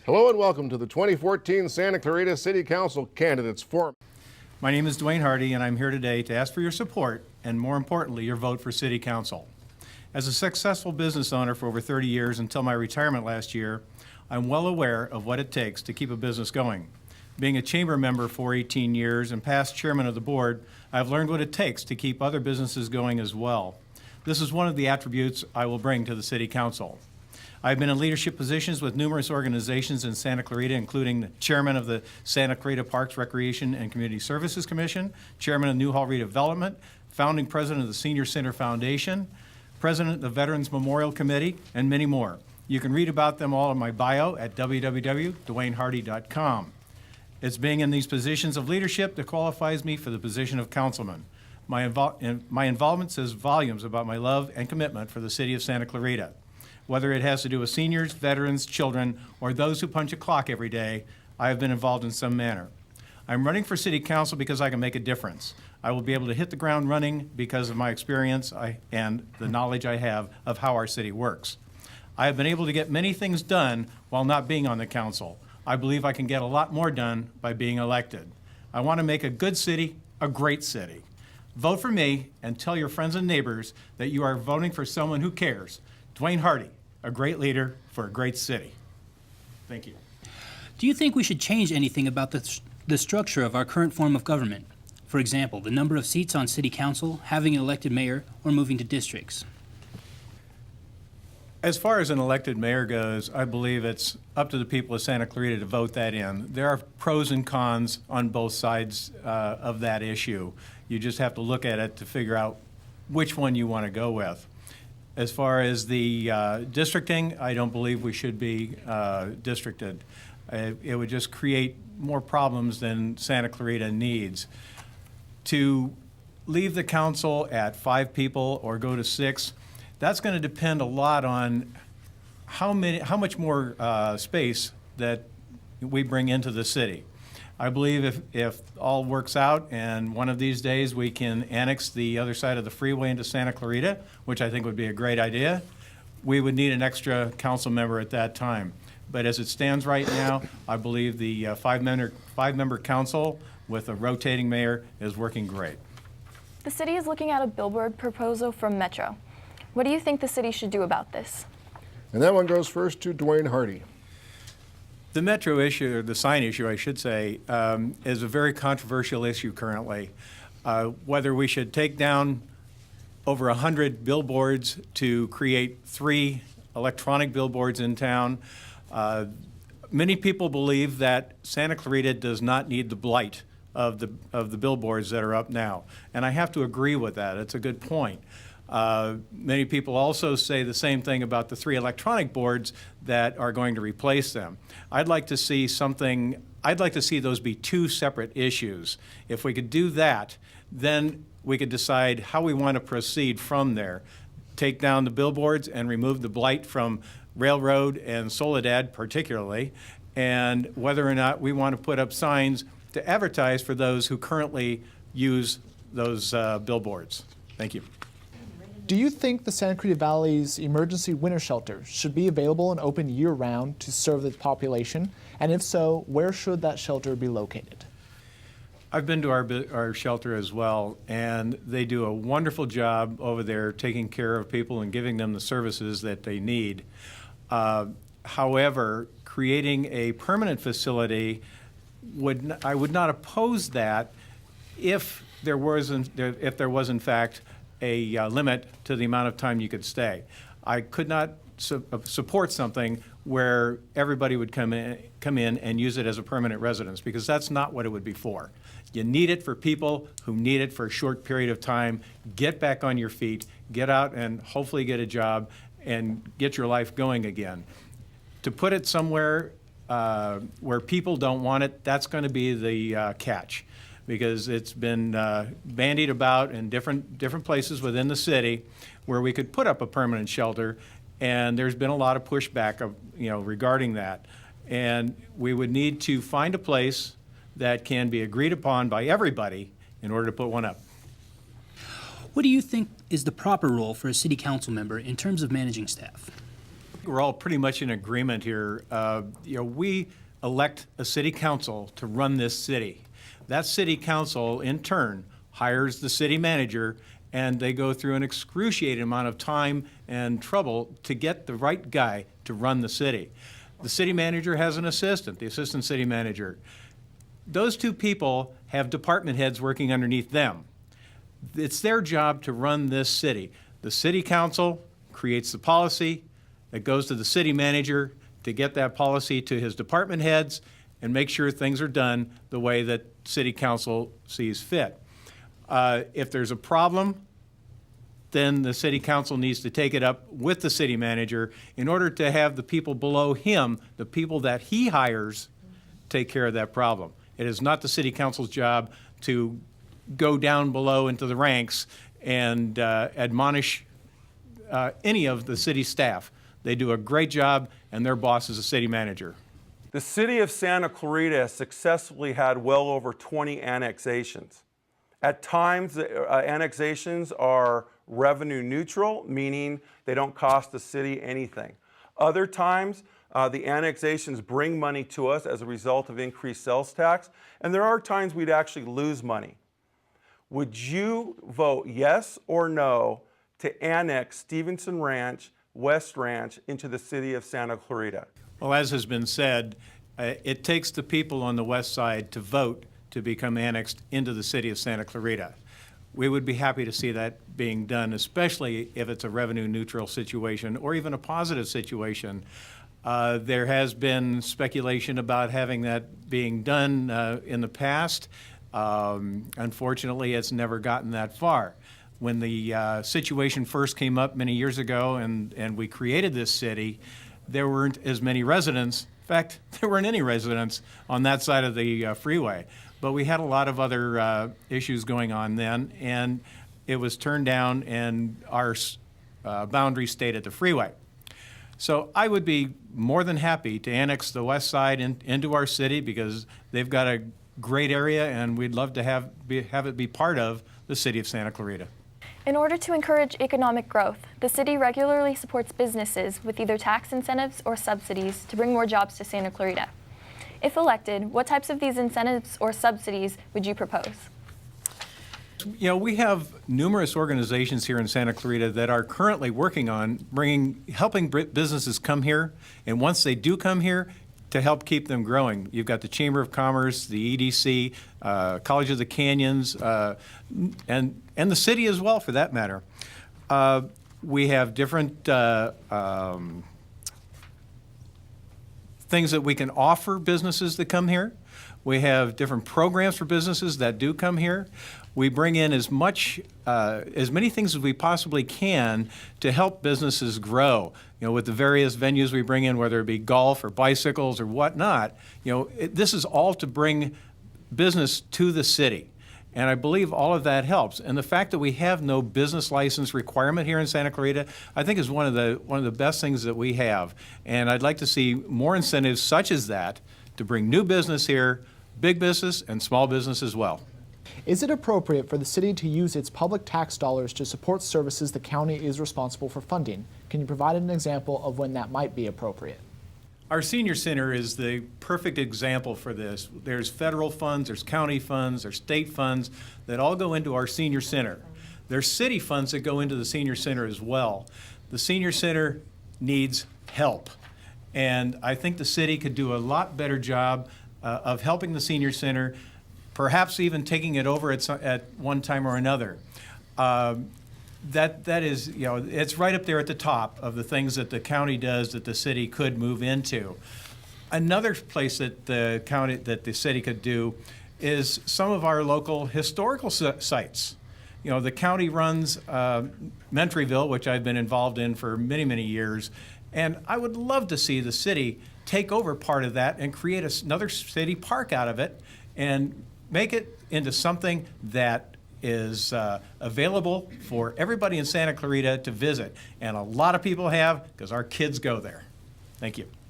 Hello and welcome to the 2014 Santa Clarita City Council Candidates Forum. My name is Duane Harte, and I'm here today to ask for your support and, more importantly, your vote for City Council. As a successful business owner for over 30 years until my retirement last year, I'm well aware of what it takes to keep a business going. Being a chamber member for 18 years and past chairman of the board, I've learned what it takes to keep other businesses going as well. This is one of the attributes I will bring to the City Council. I've been in leadership positions with numerous organizations in Santa Clarita, including the chairman of the Santa Clarita Parks, Recreation, and Community Services Commission, chairman of Newhall Redevelopment, founding president of the Senior Center Foundation, president of the Veterans Memorial Committee, and many more. You can read about them all in my bio at www.duaneharte.com. It's being in these positions of leadership that qualifies me for the position of councilman. My involvement says volumes about my love and commitment for the city of Santa Clarita. Whether it has to do with seniors, veterans, children, or those who punch a clock every day, I have been involved in some manner. I'm running for City Council because I can make a difference. I will be able to hit the ground running because of my experience and the knowledge I have of how our city works. I have been able to get many things done while not being on the council. I believe I can get a lot more done by being elected. I want to make a good city a great city. Vote for me and tell your friends and neighbors that you are voting for someone who cares. Duane Harte, a great leader for a great city. Thank you. Do you think we should change anything about the structure of our current form of government? For example, the number of seats on City Council, having an elected mayor, or moving to districts? As far as an elected mayor goes, I believe it's up to the people of Santa Clarita to vote that in. There are pros and cons on both sides of that issue. You just have to look at it to figure out which one you want to go with. As far as the districting, I don't believe we should be districted. It would just create more problems than Santa Clarita needs. To leave the council at 5 people or go to 6, that's going to depend a lot on how much more space that we bring into the city. I believe if all works out and one of these days we can annex the other side of the freeway into Santa Clarita, which I think would be a great idea, we would need an extra council member at that time. But as it stands right now, I believe the five-member council with a rotating mayor is working great. The city is looking at a billboard proposal from Metro. What do you think the city should do about this? And that one goes first to Duane Harte. The Metro issue, or the sign issue, I should say, is a very controversial issue currently. Whether we should take down over 100 billboards to create 3 electronic billboards in town. Many people believe that Santa Clarita does not need the blight of the billboards that are up now, and I have to agree with that. It's a good point. Many people also say the same thing about the 3 electronic boards that are going to replace them. I'd like to see those be 2 separate issues. If we could do that, then we could decide how we want to proceed from there. Take down the billboards and remove the blight from Railroad and Soledad particularly, and whether or not we want to put up signs to advertise for those who currently use those billboards. Thank you. Do you think the Santa Clarita Valley's emergency winter shelter should be available and open year-round to serve the population? And if so, where should that shelter be located? I've been to our shelter as well, and they do a wonderful job over there taking care of people and giving them the services that they need. However, creating a permanent facility, I would not oppose that if there was in fact a limit to the amount of time you could stay. I could not support something where everybody would come in and use it as a permanent residence, because that's not what it would be for. You need it for people who need it for a short period of time. Get back on your feet, get out and hopefully get a job and get your life going again. To put it somewhere where people don't want it, that's going to be the catch, because it's been bandied about in different places within the city where we could put up a permanent shelter, and there's been a lot of pushback regarding that. And we would need to find a place that can be agreed upon by everybody in order to put one up. What do you think is the proper role for a city council member in terms of managing staff? We're all pretty much in agreement here. We elect a city council to run this city. That city council, in turn, hires the city manager, and they go through an excruciating amount of time and trouble to get the right guy to run the city. The city manager has an assistant, the assistant city manager. Those two people have department heads working underneath them. It's their job to run this city. The city council creates the policy. It goes to the city manager to get that policy to his department heads and make sure things are done the way that city council sees fit. If there's a problem, then the city council needs to take it up with the city manager in order to have the people below him, the people that he hires, take care of that problem. It is not the city council's job to go down below into the ranks and admonish any of the city staff. They do a great job, and their boss is the city manager. The city of Santa Clarita has successfully had well over 20 annexations. At times, annexations are revenue neutral, meaning they don't cost the city anything. Other times, the annexations bring money to us as a result of increased sales tax, and there are times we'd actually lose money. Would you vote yes or no to annex Stevenson Ranch, West Ranch into the city of Santa Clarita? Well, as has been said, it takes the people on the west side to vote to become annexed into the city of Santa Clarita. We would be happy to see that being done, especially if it's a revenue neutral situation or even a positive situation. There has been speculation about having that being done in the past. Unfortunately, it's never gotten that far. When the situation first came up many years ago and we created this city, there weren't as many residents. In fact, there weren't any residents on that side of the freeway. But we had a lot of other issues going on then, and it was turned down, and our boundary stayed at the freeway. So I would be more than happy to annex the west side into our city because they've got a great area, and we'd love to have it be part of the city of Santa Clarita. In order to encourage economic growth, the city regularly supports businesses with either tax incentives or subsidies to bring more jobs to Santa Clarita. If elected, what types of these incentives or subsidies would you propose? You know, we have numerous organizations here in Santa Clarita that are currently working on helping businesses come here, and once they do come here, to help keep them growing. You've got the Chamber of Commerce, the EDC, College of the Canyons, and the city as well, for that matter. We have different things that we can offer businesses that come here. We have different programs for businesses that do come here. We bring in as many things as we possibly can to help businesses grow. You know, with the various venues we bring in, whether it be golf or bicycles or whatnot, this is all to bring business to the city. And I believe all of that helps. And the fact that we have no business license requirement here in Santa Clarita, I think is one of the best things that we have. And I'd like to see more incentives such as that to bring new business here, big business and small business as well. Is it appropriate for the city to use its public tax dollars to support services the county is responsible for funding? Can you provide an example of when that might be appropriate? Our senior center is the perfect example for this. There's federal funds, there's county funds, there's state funds that all go into our senior center. There's city funds that go into the senior center as well. The senior center needs help, and I think the city could do a lot better job of helping the senior center, perhaps even taking it over at one time or another. That is, it's right up there at the top of the things that the county does that the city could move into. Another place that the city could do is some of our local historical sites. The county runs Mentryville, which I've been involved in for many, many years, and I would love to see the city take over part of that and create another city park out of it and make it into something that is available for everybody in Santa Clarita to visit. And a lot of people have, because our kids go there. Thank you.